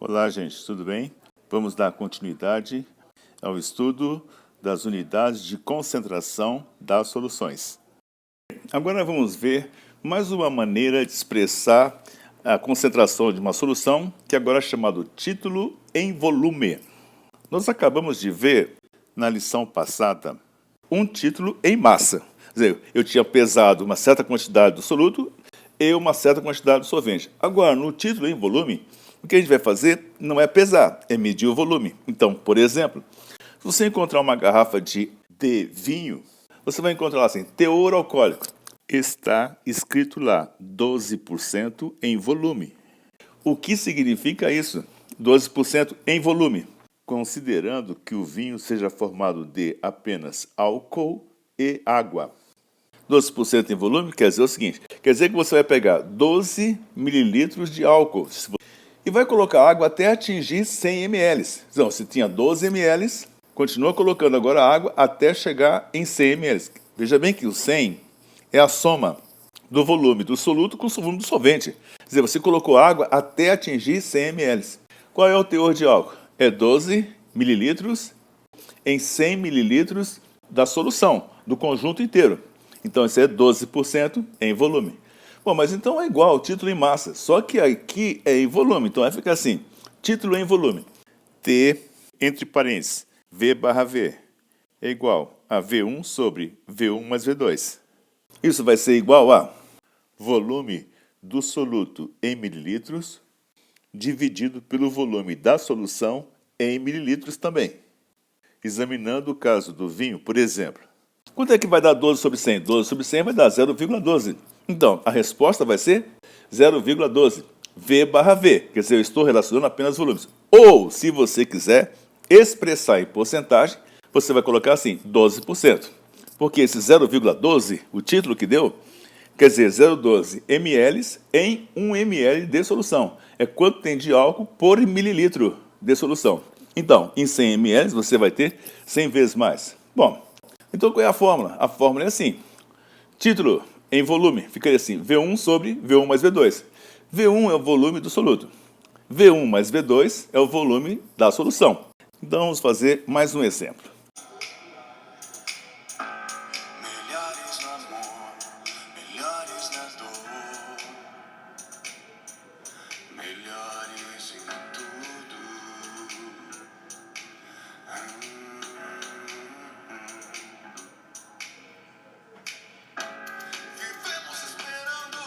Olá, gente, tudo bem? Vamos dar continuidade ao estudo das unidades de concentração das soluções. Agora vamos ver mais uma maneira de expressar a concentração de uma solução, que agora é chamado título em volume. Nós acabamos de ver na lição passada um título em massa. Quer dizer, eu tinha pesado uma certa quantidade do soluto e uma certa quantidade do solvente. Agora, no título em volume, o que a gente vai fazer não é pesar, é medir o volume. Então, por exemplo, se você encontrar uma garrafa de vinho, você vai encontrar lá assim, teor alcoólico. Está escrito lá, 12% em volume. O que significa isso? 12% em volume. Considerando que o vinho seja formado de apenas álcool e água. 12% em volume quer dizer o seguinte, quer dizer que você vai pegar 12 mililitros de álcool e vai colocar água até atingir 100 ml. Então, se tinha 12 ml, continua colocando agora água até chegar em 100 ml. Veja bem que o 100 é a soma do volume do soluto com o volume do solvente. Quer dizer, você colocou água até atingir 100 ml. Qual é o teor de álcool? É 12 mililitros em 100 mililitros da solução, do conjunto inteiro. Então, isso é 12% em volume. Bom, mas então é igual ao título em massa, só que aqui é em volume. Então vai ficar assim, título em volume. T, entre parênteses, V barra V, é igual a V1 sobre V1 mais V2. Isso vai ser igual a volume do soluto em mililitros, dividido pelo volume da solução em mililitros também. Examinando o caso do vinho, por exemplo. Quanto é que vai dar 12 sobre 100? 12 sobre 100 vai dar 0,12. Então, a resposta vai ser 0,12. V barra V. Quer dizer, eu estou relacionando apenas volumes. Ou, se você quiser expressar em porcentagem, você vai colocar assim, 12%. Porque esse 0,12, o título que deu, quer dizer 0,12 ml em 1 ml de solução. É quanto tem de álcool por mililitro de solução. Então, em 100 ml você vai ter 100 vezes mais. Bom, então qual é a fórmula? A fórmula é assim, título em volume, ficaria assim, V1 sobre V1 mais V2. V1 é o volume do soluto. V1 mais V2 é o volume da solução. Então vamos fazer mais um exemplo. Melhores no amor, melhores na dor, melhores em tudo. Vivemos esperando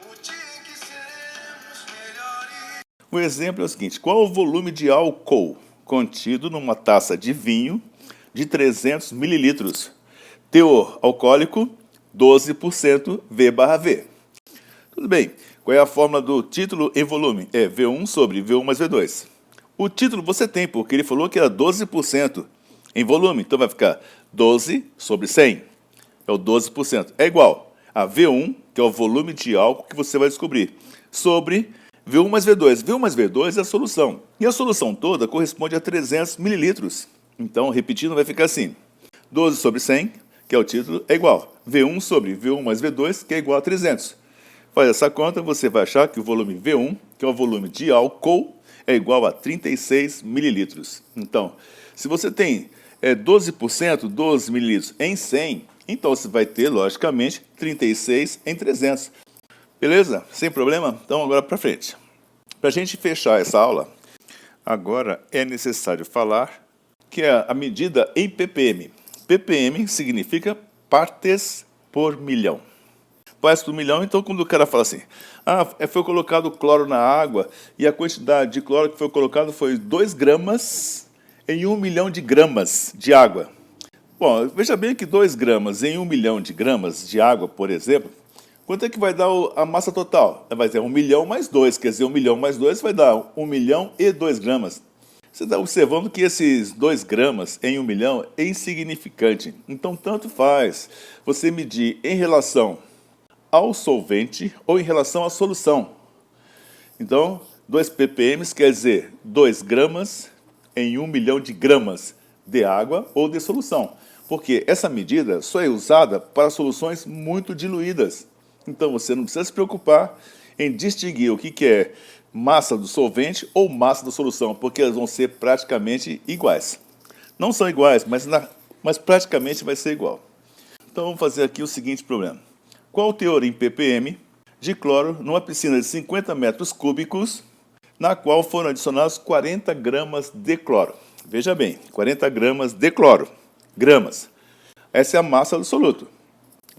o dia em que seremos melhores. O exemplo é o seguinte, qual é o volume de álcool contido numa taça de vinho de 300 mililitros? Teor alcoólico, 12% V barra V. Tudo bem, qual é a fórmula do título em volume? É V1 sobre V1 mais V2. O título você tem, porque ele falou que era 12% em volume, então vai ficar 12 sobre 100. É o 12%. É igual a V1, que é o volume de álcool que você vai descobrir, sobre V1 mais V2. V1 mais V2 é a solução. E a solução toda corresponde a 300 mililitros. Então, repetindo, vai ficar assim. 12 sobre 100, que é o título, é igual V1 sobre V1 mais V2, que é igual a 300. Faz essa conta, você vai achar que o volume V1, que é o volume de álcool, é igual a 36 mililitros. Então, se você tem 12%, 12 mililitros em 100, então você vai ter, logicamente, 36 em 300. Beleza? Sem problema? Então, agora para frente. Para a gente fechar essa aula, agora é necessário falar que é a medida em ppm. ppm significa partes por milhão. Partes por milhão, então quando o cara fala assim, foi colocado cloro na água e a quantidade de cloro que foi colocado foi 2 gramas em 1 milhão de gramas de água. Bom, veja bem que 2 gramas em 1 milhão de gramas de água, por exemplo, quanto é que vai dar a massa total? Vai ser 1 milhão mais 2, quer dizer, 1 milhão mais 2 vai dar 1 milhão e 2 gramas. Você está observando que esses 2 gramas em 1 milhão é insignificante. Então, tanto faz você medir em relação ao solvente ou em relação à solução. Então, 2 ppm quer dizer 2 gramas em 1 milhão de gramas de água ou de solução. Porque essa medida só é usada para soluções muito diluídas. Então, você não precisa se preocupar em distinguir o que é massa do solvente ou massa da solução, porque elas vão ser praticamente iguais. Não são iguais, mas praticamente vai ser igual. Então vamos fazer aqui o seguinte problema. Qual o teor em ppm de cloro numa piscina de 50 metros cúbicos, na qual foram adicionados 40 gramas de cloro? Veja bem, 40 gramas de cloro. Gramas. Essa é a massa do soluto.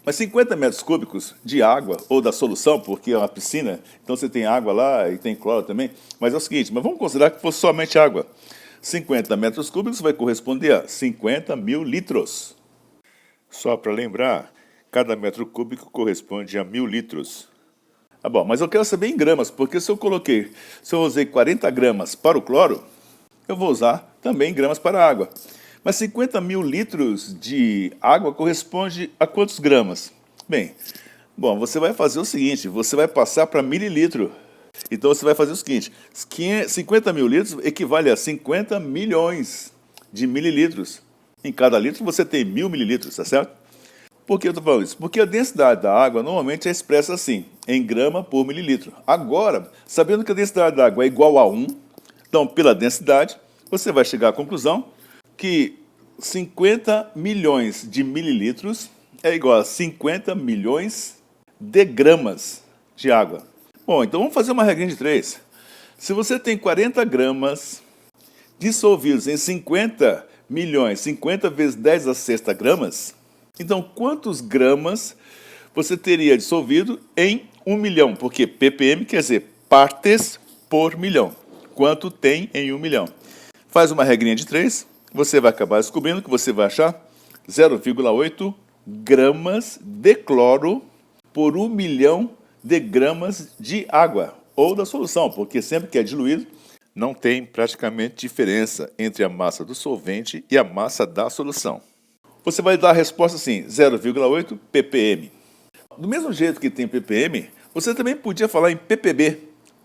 Mas 50 metros cúbicos de água, ou da solução, porque é uma piscina, então você tem água lá e tem cloro também. Mas é o seguinte, mas vamos considerar que fosse somente água. 50 metros cúbicos vai corresponder a 50 mil litros. Só para lembrar, cada metro cúbico corresponde a 1.000 litros. Ah, bom, mas eu quero saber em gramas, porque se eu usei 40 gramas para o cloro, eu vou usar também gramas para a água. Mas 50 mil litros de água corresponde a quantos gramas? Bem, você vai fazer o seguinte, você vai passar para mililitro. Então você vai fazer o seguinte, 50 mil litros equivale a 50 milhões de mililitros. Em cada litro você tem 1.000 mililitros, tá certo? Por que eu estou falando isso? Porque a densidade da água normalmente é expressa assim, em grama por mililitro. Agora, sabendo que a densidade da água é igual a 1, então pela densidade, você vai chegar à conclusão que 50 milhões de mililitros é igual a 50 milhões de gramas de água. Bom, então vamos fazer uma regrinha de 3. Se você tem 40 gramas dissolvidos em 50 milhões, 50 vezes 10 a sexta gramas, então quantos gramas você teria dissolvido em 1 milhão? Porque ppm quer dizer partes por milhão. Quanto tem em 1 milhão? Faz uma regrinha de 3, você vai acabar descobrindo que você vai achar 0,8 gramas de cloro por 1 milhão de gramas de água, ou da solução, porque sempre que é diluído, não tem praticamente diferença entre a massa do solvente e a massa da solução. Você vai dar a resposta assim, 0,8 ppm. Do mesmo jeito que tem ppm, você também podia falar em ppb,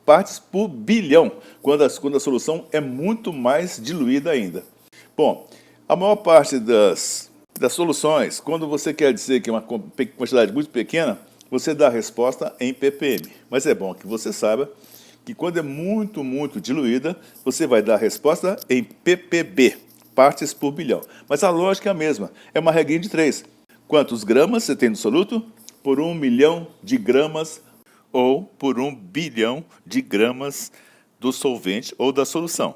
partes por bilhão, quando a solução é muito mais diluída ainda. Bom, a maior parte das soluções, quando você quer dizer que é uma quantidade muito pequena, você dá a resposta em ppm. Mas é bom que você saiba que quando é muito, muito diluída, você vai dar a resposta em ppb, partes por bilhão. Mas a lógica é a mesma, é uma regrinha de 3. Quantos gramas você tem no soluto? Por 1 milhão de gramas ou por 1 bilhão de gramas do solvente ou da solução.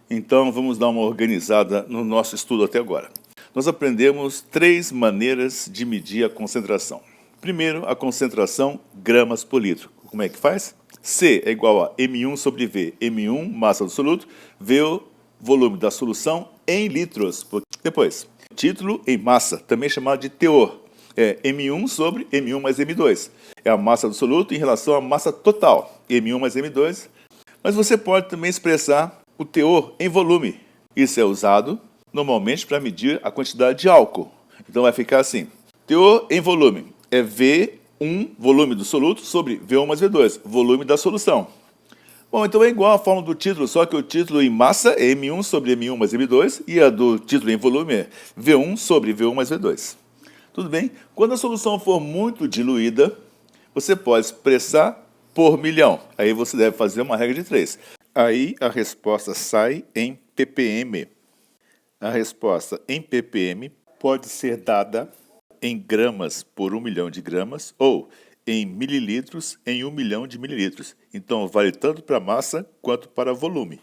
Então, vamos dar uma organizada no nosso estudo até agora. Nós aprendemos 3 maneiras de medir a concentração. Primeiro, a concentração gramas por litro. Como é que faz? C é igual a M1 sobre V. M1, massa do soluto, V, o volume da solução em litros. Depois, título em massa, também chamado de teor. É M1 sobre M1 mais M2. É a massa do soluto em relação à massa total. M1 mais M2. Mas você pode também expressar o teor em volume. Isso é usado normalmente para medir a quantidade de álcool. Então vai ficar assim. Teor em volume é V1, volume do soluto, sobre V1 mais V2, volume da solução. Bom, então é igual a fórmula do título, só que o título em massa é M1 sobre M1 mais M2 e a do título em volume é V1 sobre V1 mais V2. Tudo bem? Quando a solução for muito diluída, você pode expressar por milhão. Aí você deve fazer uma regra de 3. Aí a resposta sai em ppm. A resposta em ppm pode ser dada em gramas por 1 milhão de gramas ou em mililitros em 1 milhão de mililitros. Então vale tanto para massa quanto para volume.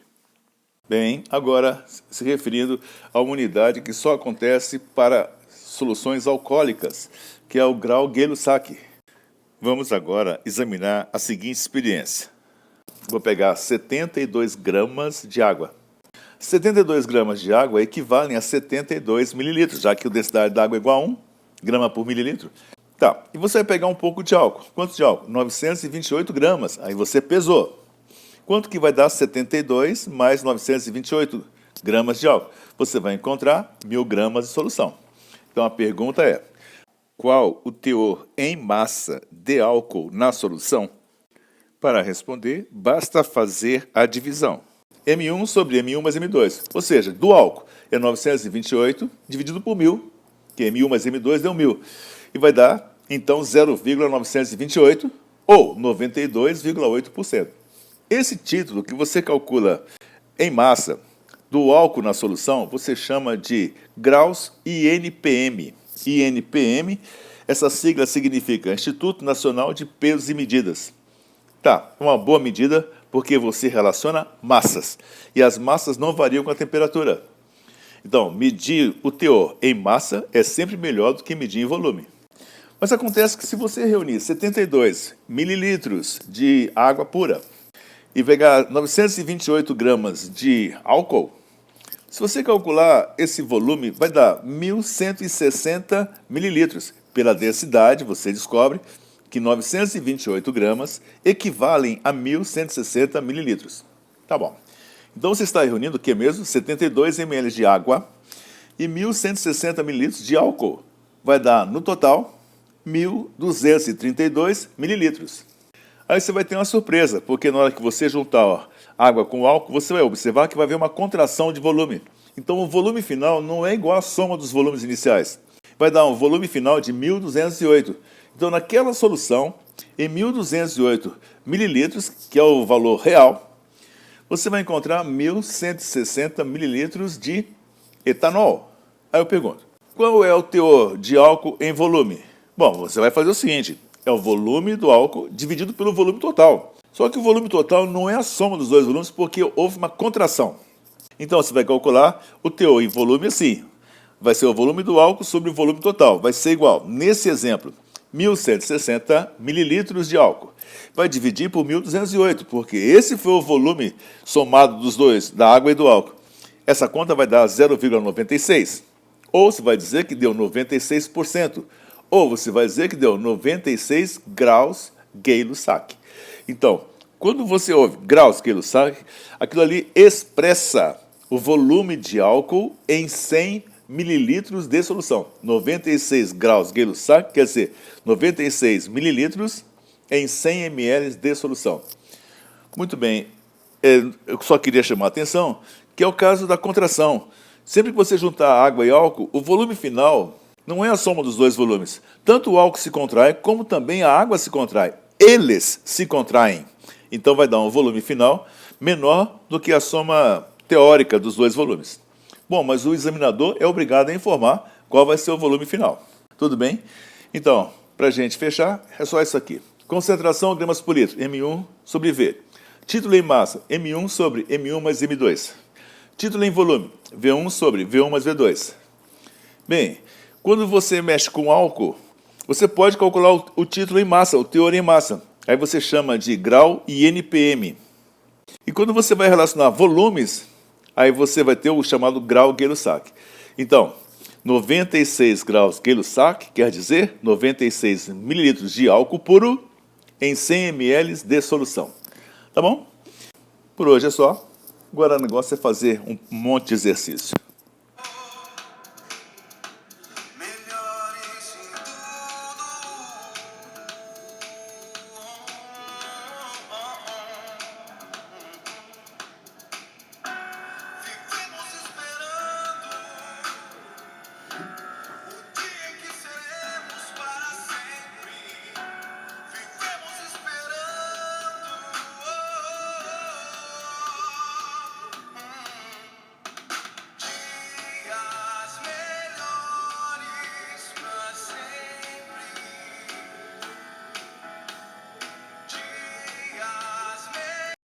Bem, agora se referindo a uma unidade que só acontece para soluções alcoólicas, que é o grau Gay-Lussac. Vamos agora examinar a seguinte experiência. Vou pegar 72 gramas de água. 72 gramas de água equivalem a 72 mililitros, já que a densidade da água é igual a 1 grama por mililitro. Tá, e você vai pegar um pouco de álcool. Quanto de álcool? 928 gramas. Aí você pesou. Quanto que vai dar 72 mais 928 gramas de álcool? Você vai encontrar 1.000 gramas de solução. Então a pergunta é, qual o teor em massa de álcool na solução? Para responder, basta fazer a divisão. M1 sobre M1 mais M2. Ou seja, do álcool é 928 dividido por 1.000, que M1 mais M2 deu 1.000. E vai dar, então, 0,928 ou 92,8%. esse título que você calcula em massa do álcool na solução, você chama de graus INPM. INPM, essa sigla significa Instituto Nacional de Pesos e Medidas. Tá, uma boa medida porque você relaciona massas, e as massas não variam com a temperatura. Então, medir o teor em massa é sempre melhor do que medir em volume. Mas acontece que se você reunir 72 mililitros de água pura e pegar 928 gramas de álcool, se você calcular esse volume, vai dar 1.160 mililitros. Pela densidade, você descobre que 928 gramas equivalem a 1.160 mililitros. Tá bom. Então, você está reunindo o que mesmo? 72 ml de água e 1.160 mililitros de álcool. Vai dar, no total, 1.232 mililitros. Aí você vai ter uma surpresa, porque na hora que você juntar água com álcool, você vai observar que vai haver uma contração de volume. Então, o volume final não é igual à soma dos volumes iniciais. Vai dar um volume final de 1.208. Então, naquela solução, em 1.208 mililitros, que é o valor real, você vai encontrar 1.160 mililitros de etanol. Aí eu pergunto, qual é o teor de álcool em volume? Bom, você vai fazer o seguinte, é o volume do álcool dividido pelo volume total. Só que o volume total não é a soma dos dois volumes porque houve uma contração. Então você vai calcular o teor em volume assim. Vai ser o volume do álcool sobre o volume total. Vai ser igual, nesse exemplo, 1.160 mililitros de álcool. Vai dividir por 1.208, porque esse foi o volume somado dos dois, da água e do álcool. Essa conta vai dar 0,96. Ou você vai dizer que deu 96%. Ou você vai dizer que deu 96 graus Gay-Lussac. Então, quando você ouve graus Gay-Lussac, aquilo ali expressa o volume de álcool em 100 mililitros de solução. 96 graus Gay-Lussac quer dizer 96 mililitros em 100 ml de solução. Muito bem, eu só queria chamar a atenção que é o caso da contração. Sempre que você juntar água e álcool, o volume final não é a soma dos dois volumes. Tanto o álcool se contrai, como também a água se contrai. Eles se contraem. Então vai dar um volume final menor do que a soma teórica dos dois volumes. Bom, mas o examinador é obrigado a informar qual vai ser o volume final. Tudo bem? Então, para a gente fechar, é só isso aqui. Concentração gramas por litro, M1 sobre V. Título em massa, M1 sobre M1 mais M2. Título em volume, V1 sobre V1 mais V2. Bem, quando você mexe com álcool, você pode calcular o título em massa, o teor em massa. Aí você chama de grau INPM. E quando você vai relacionar volumes, aí você vai ter o chamado grau Gay-Lussac. Então, 96 graus Gay-Lussac quer dizer 96 mililitros de álcool puro em 100 ml de solução. Tá bom? Por hoje é só. Agora o negócio é fazer um monte de exercício.